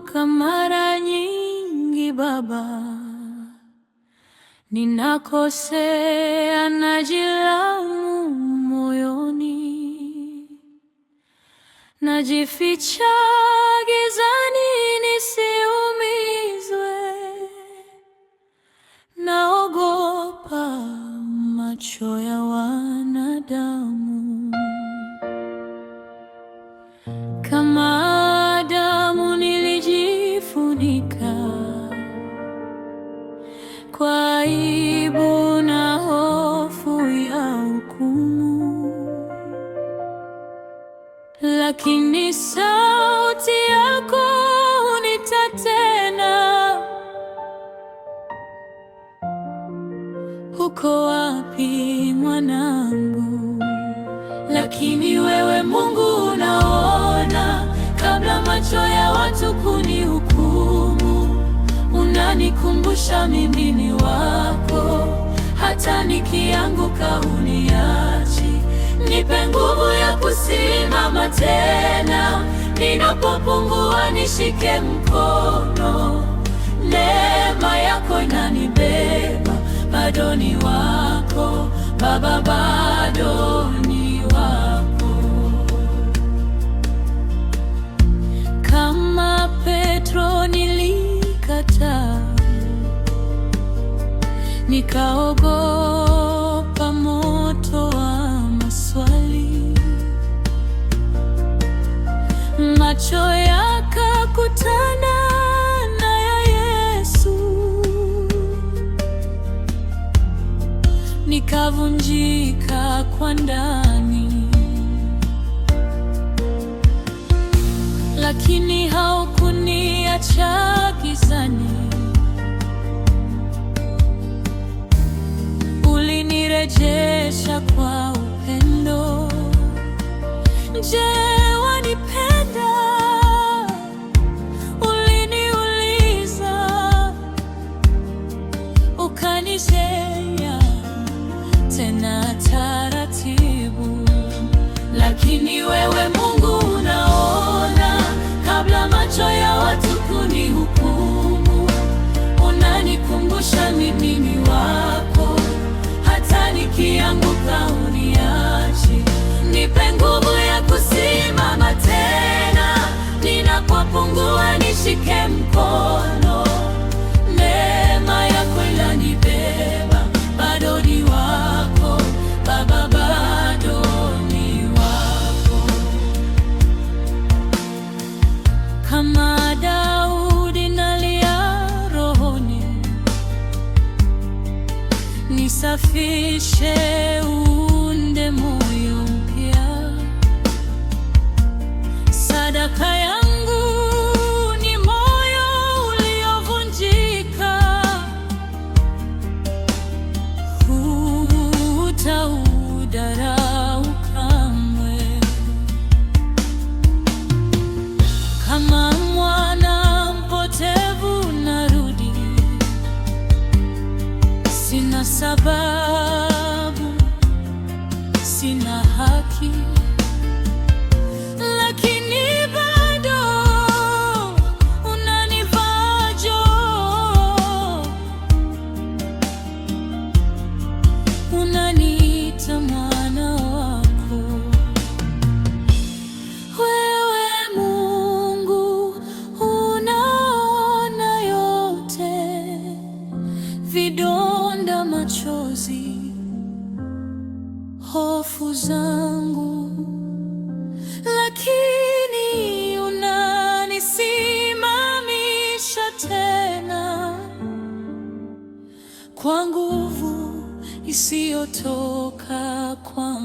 Nakumbuka mara nyingi Baba, ninakosea, najilaumu moyoni, najificha gizani nisiumizwe, naogopa macho ya wanadamu. Kama Adamu nilijifunika kwa aibu na hofu ya hukumu, lakini sauti yako hunita tena. Uko wapi mwanangu? Lakini wewe Mungu unaona kabla macho ya watu kunihukumu. Unanikumbusha mimi ni wako, hata nikianguka huniachi. Nipe nguvu ya kusimama tena, ninapopungua nishike mkono. Neema yako inanibeba, bado ni wako Baba, bado ni wako. Kama Petro nilikataa, nikaogopa moto wa maswali. Macho yakakutana na ya Yesu, nikavunjika kwa ndani. Lakini haukuniacha gizani, ulinirejesha kwa upendo. Je, wanipenda? Uliniuliza, ukanishea tena taratibu. Lakini wewe Mungu unaona kabla macho ya watu kunihukumu. Unanikumbusha mimi ni wako, hata nikianguka huniachi. Nipe nguvu ya kusimama tena, ninapopungua nishike mkono. Neema yako inanibeba, bado ni wako Baba, bado ni wako. Kama Daudi nalia rohoni, nisafishe uunde moyo mpya. Sadaka yangu ni moyo uliovunjika, hutaudharau kamwe. Kama mwana mpotevu narudi, sina sababu, sina haki, lakini bado unanivaa joho, unaniita mwana wako. Wewe Mungu unaona yote, vidonda, machozi, hofu zangu, lakini unanisimamisha tena kwa nguvu isiyotoka kwa